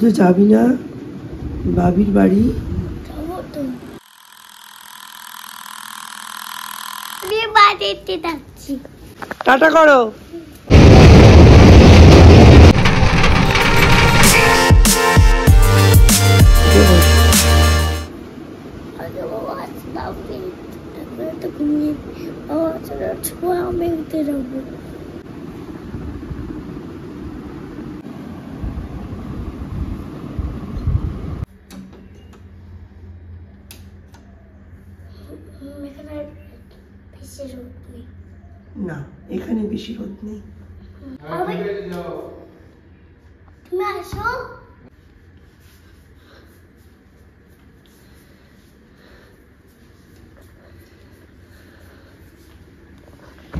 তো যাবি না বাবির বাড়ি? টাটা করো। না এখানে বেশি রোদ নেই। তুমি আসো।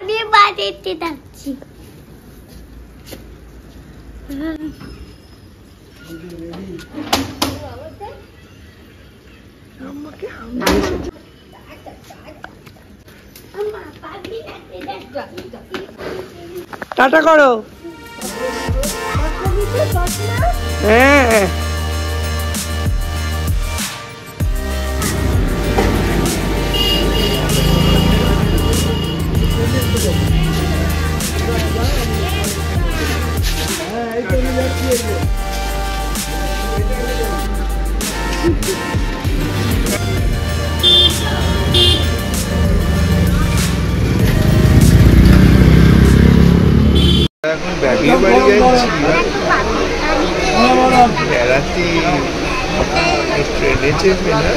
আমি বাড়িতে যাচ্ছি। টাটা করো। হ্যাঁ এখন ব্যাগের বাড়ি যাচ্ছি বেড়াতে, ট্রেনে চেপে না।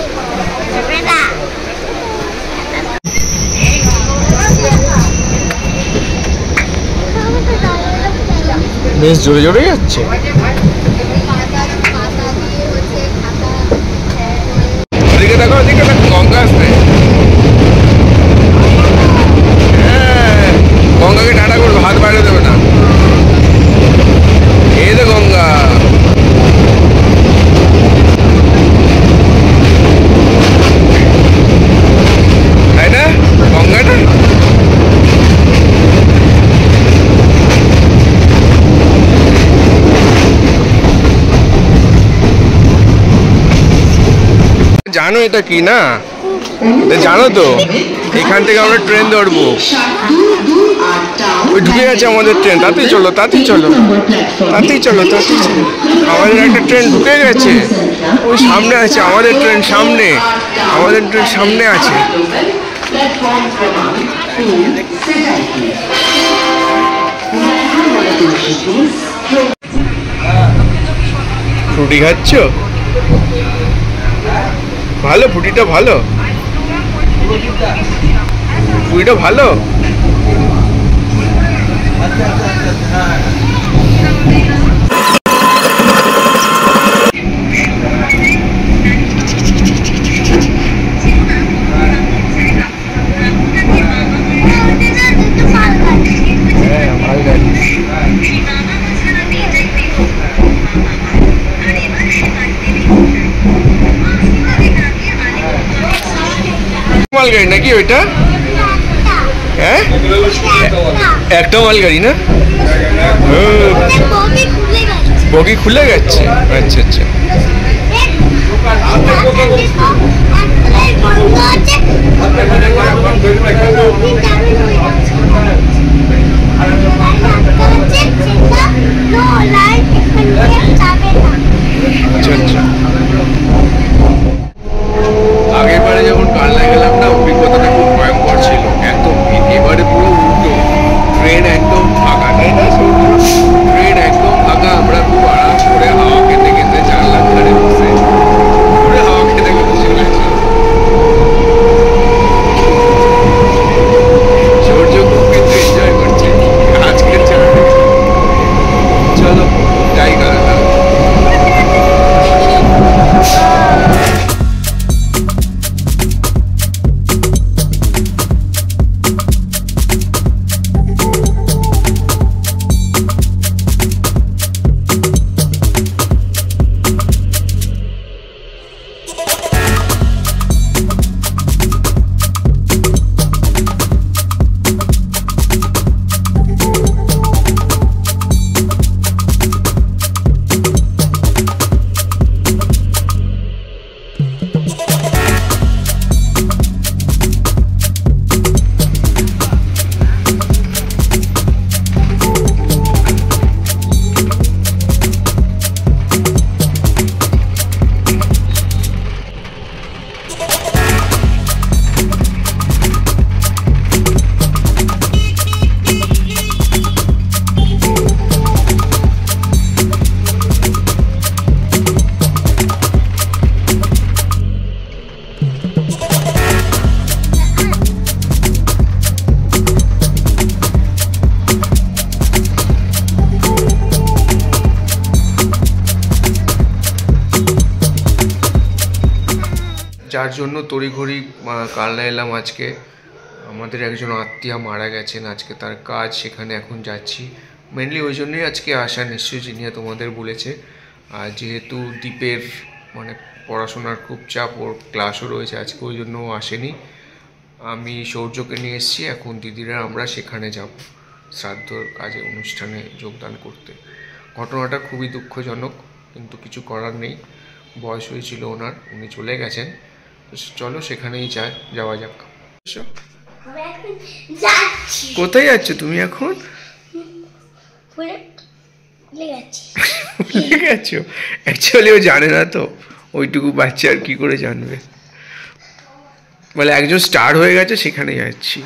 বেশ জোরে জোরে যাচ্ছে। ওদিকে দেখো, ওদিকে দেখো, গঙ্গা আসবে। হ্যাঁ, গঙ্গাকে টাটা করবে, হাত বাইরে দেবে না। এই তো গঙ্গা। তাই না গঙ্গাটা? জানো এটা কি না? জানো তো, এখান থেকে আমরা ট্রেন ধরবো। ওই ঢুকে গেছে আমাদের ট্রেন। তাতেই চলো, তাতেই চলো, তাতেই চলো, তাতেই চলো। আমাদের একটা ট্রেন ঢুকে গেছে, ওই সামনে আছে আমাদের ট্রেন, সামনে আমাদের ট্রেন সামনে আছে। ফ্রুটি খাচ্ছ? ভালো, ফ্রুটিটা ভালো, ফ্রুটিটা ভালো। মালগাড়ি নাকি ওইটা? হ্যাঁ, একটা মালগাড়ি না? বগি খুলে গেছে। আচ্ছা আচ্ছা। আচ্ছা আচ্ছা। আগের বারে যখন কালনায় গেলাম না, অভিজ্ঞতাটা খুব ভয়ঙ্কর ছিল, এত ভিড়। এবারে পুরো উল্টো, ট্রেন একদম ফাঁকা, তাই না? ট্রেন একদম ফাঁকা। আমরা খুব আরাম করে হাওয়া খেতে খেতে জানলার ধারে বসে পুরো হাওয়া খেতে খেতে চলেছি। সূর্য খুব কিন্তু এনজয় করছে আজকের জার্নি। চলো যাই গেলাম। যার জন্য তড়িঘড়ি কালনা এলাম আজকে। আমাদের একজন আত্মীয় মারা গেছেন, আজকে তার কাজ, সেখানে এখন যাচ্ছি। মেনলি ওই জন্যই আজকে আসা, নিশ্চয়ই জিনিয়া তোমাদের বলেছে। আর যেহেতু দীপের মানে পড়াশোনার খুব চাপ, ওর ক্লাসও রয়েছে আজকে, ওই জন্য ও আসেনি। আমি সৌর্যকে নিয়ে এসেছি, এখন দিদিরা আমরা সেখানে যাব শ্রাদ্ধর কাজে, অনুষ্ঠানে যোগদান করতে। ঘটনাটা খুবই দুঃখজনক, কিন্তু কিছু করার নেই। বয়স হয়েছিল ওনার, উনি চলে গেছেন। চলো সেখানেই যাওয়া যাক। কোথায় যাচ্ছ তুমি এখন? ভুলে গেছো? অ্যাকচুয়ালি ও জানে না তো, ওইটুকু বাচ্চা আর কি করে জানবে। বলে একজন স্টার হয়ে গেছে, সেখানে যাচ্ছি।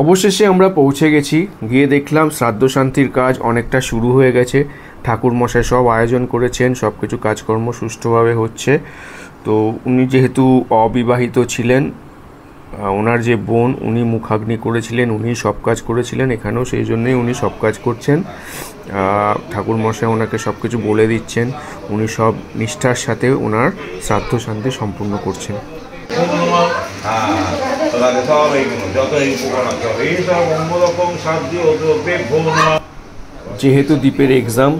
অবশেষে আমরা পৌঁছে গেছি। গিয়ে দেখলাম শ্রাদ্ধ শান্তির কাজ অনেকটা শুরু হয়ে গেছে। ঠাকুরমশাই সব আয়োজন করেছেন, সব কিছু কাজকর্ম সুষ্ঠুভাবে হচ্ছে। তো উনি যেহেতু অবিবাহিত ছিলেন, ওনার যে বোন উনি মুখাগ্নি করেছিলেন, উনি সব কাজ করেছিলেন, এখানেও সেই জন্যই উনি সব কাজ করছেন। ঠাকুরমশাই ওনাকে সব কিছু বলে দিচ্ছেন, উনি সব নিষ্ঠার সাথে ওনার শ্রাদ্ধ শান্তি সম্পূর্ণ করছেন। যেহেতু দীপের এক্সাম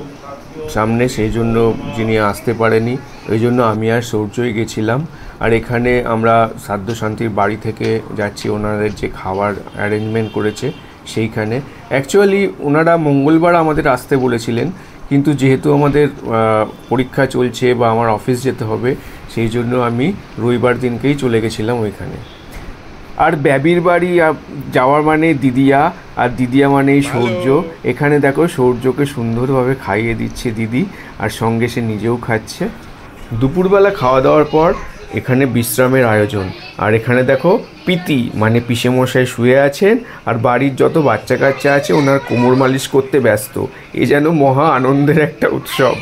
সামনে, সেই জন্য যিনি আসতে পারেনি, ওই জন্য আমি আর সৌর্যই গেছিলাম। আর এখানে আমরা শ্রাদ্ধ শান্তির বাড়ি থেকে যাচ্ছি ওনাদের যে খাবার অ্যারেঞ্জমেন্ট করেছে সেইখানে। অ্যাকচুয়ালি ওনারা মঙ্গলবার আমাদের আসতে বলেছিলেন, কিন্তু যেহেতু আমাদের পরীক্ষা চলছে বা আমার অফিস যেতে হবে, সেই জন্য আমি রবিবার দিনকেই চলে গেছিলাম ওইখানে। আর ব্যাবির বাড়ি যাওয়ার মানে দিদিয়া, আর দিদিয়া মানেই সৌর্য। এখানে দেখো সৌর্যকে সুন্দরভাবে খাইয়ে দিচ্ছে দিদি, আর সঙ্গে সে নিজেও খাচ্ছে। দুপুরবেলা খাওয়া দাওয়ার পর এখানে বিশ্রামের আয়োজন। আর এখানে দেখো পিতি মানে পিসেমশাই শুয়ে আছেন, আর বাড়ির যত বাচ্চা কাচ্চা আছে ওনার কোমর মালিশ করতে ব্যস্ত। এ যেন মহা আনন্দের একটা উৎসব।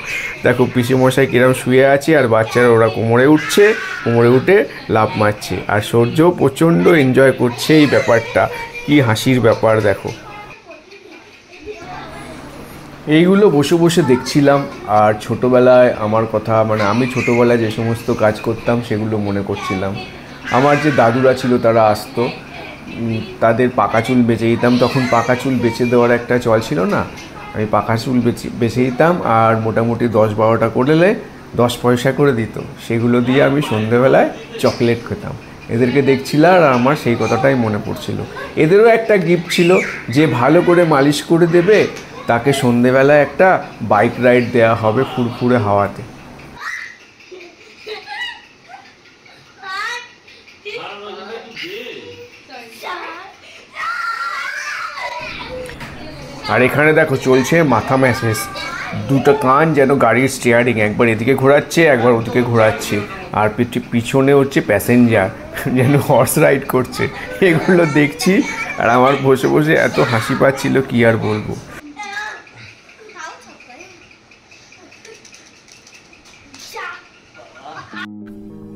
দেখো পিসেমশাই কিরম শুয়ে আছে, আর বাচ্চারা ওরা কোমরে উঠছে, কোমরে উঠে লাফ মারছে। আর সূর্য প্রচণ্ড এনজয় করছে এই ব্যাপারটা। কি হাসির ব্যাপার দেখো। এইগুলো বসে বসে দেখছিলাম, আর ছোটোবেলায় আমার কথা মানে আমি ছোটোবেলায় যে সমস্ত কাজ করতাম সেগুলো মনে করছিলাম। আমার যে দাদুরা ছিল তারা আসতো, তাদের পাকা চুল বেচে দিতাম। তখন পাকা চুল বেচে দেওয়ার একটা চল ছিল না, আমি পাকা চুল বেচে দিতাম, আর মোটামুটি 10-12টা করলে 10 পয়সা করে দিত। সেগুলো দিয়ে আমি সন্ধেবেলায় চকলেট খেতাম। এদেরকে দেখছিলাম আর আমার সেই কথাটাই মনে পড়ছিল। এদেরও একটা গিফট ছিল, যে ভালো করে মালিশ করে দেবে তাকে সন্ধেবেলায় একটা বাইক রাইড দেওয়া হবে ফুরফুরে হাওয়াতে। আর এখানে দেখো চলছে মাথা ম্যাসেজ। দুটো কান যেন গাড়ির স্টিয়ারিং, একবার এদিকে ঘোরাচ্ছে একবার ওদিকে ঘোরাচ্ছে, আর পিছনে হচ্ছে প্যাসেঞ্জার যেন হর্স রাইড করছে। এগুলো দেখছি আর আমার বসে বসে এত হাসি পাচ্ছিল, কি আর বলবো।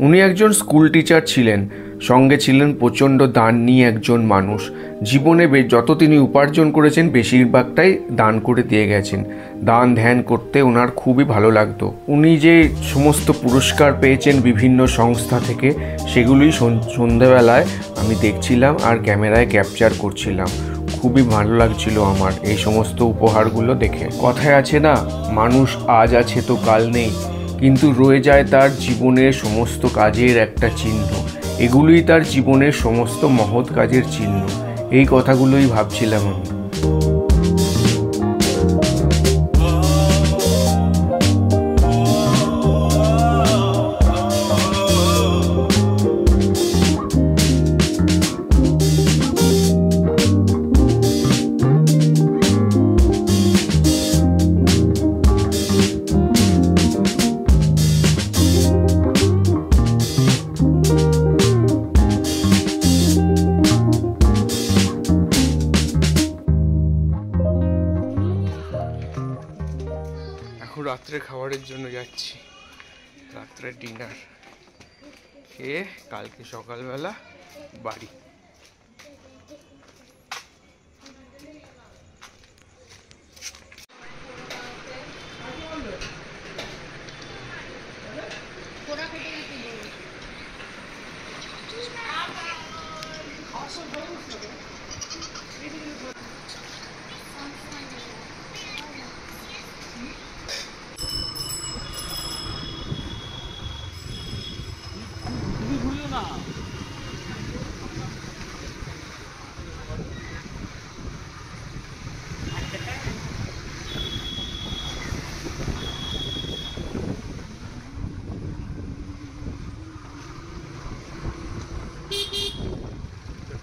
উনি একজন স্কুল টিচার ছিলেন, সঙ্গে ছিলেন প্রচণ্ড দান নিয়ে একজন মানুষ। জীবনে যত তিনি উপার্জন করেছেন বেশিরভাগটাই দান করে দিয়ে গেছেন। দান ধ্যান করতে ওনার খুবই ভালো লাগতো। উনি যে সমস্ত পুরস্কার পেয়েছেন বিভিন্ন সংস্থা থেকে, সেগুলোই সন্ধ্যাবেলায় আমি দেখছিলাম আর ক্যামেরায় ক্যাপচার করছিলাম। খুবই ভালো লাগছিল আমার এই সমস্ত উপহারগুলো দেখে। কথায় আছে না, মানুষ আজ আছে তো কাল নেই, কিন্তু রয়ে যায় তার জীবনের সমস্ত কাজের একটা চিহ্ন। এগুলোই তার জীবনের সমস্ত মহৎ কাজের চিহ্ন। এই কথাগুলোই ভাবছিলাম আমি। রাত্রে খাবারের জন্য যাচ্ছি, রাত্রে ডিনার খেয়ে কালকে সকালবেলা বাড়ি।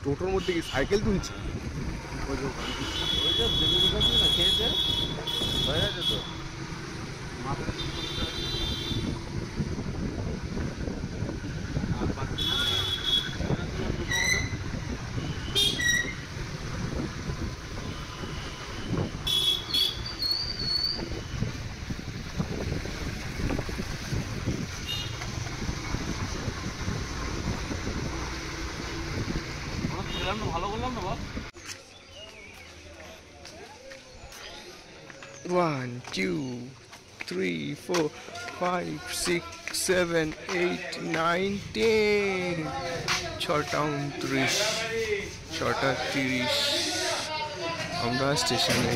টোটোর মধ্যে কি সাইকেল তুলছে? ভালো বললাম না বল। 1 2 3 4 5 6 7 8 9 10 6টা 29 6টা 30 আমরা স্টেশনে।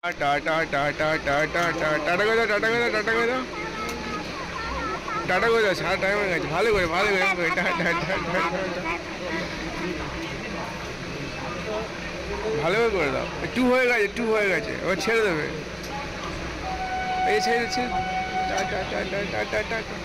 Tata tata tata tata tata করে দাও, টাটা করে দাও, টাটা করে দাও, টাটা করে দাও। সারা টাইম হয়ে গেছে। ভালো করে ভালো করে টাটা টাটা ভালো করে দাও। টু হয়ে গেছে, টু হয়ে গেছে, এবার ছেড়ে দেবে। এই ছেড়ে ছেড়ে টাটা টাটা টাটা টাটা।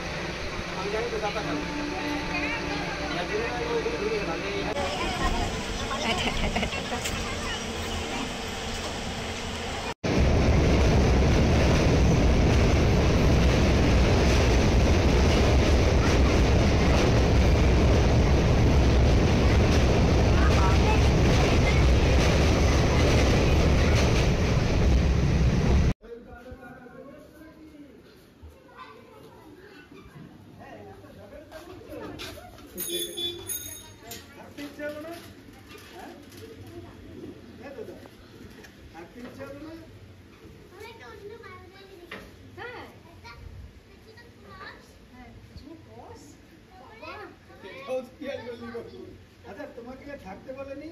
আচ্ছা তোমাকে থাকতে বলেনি?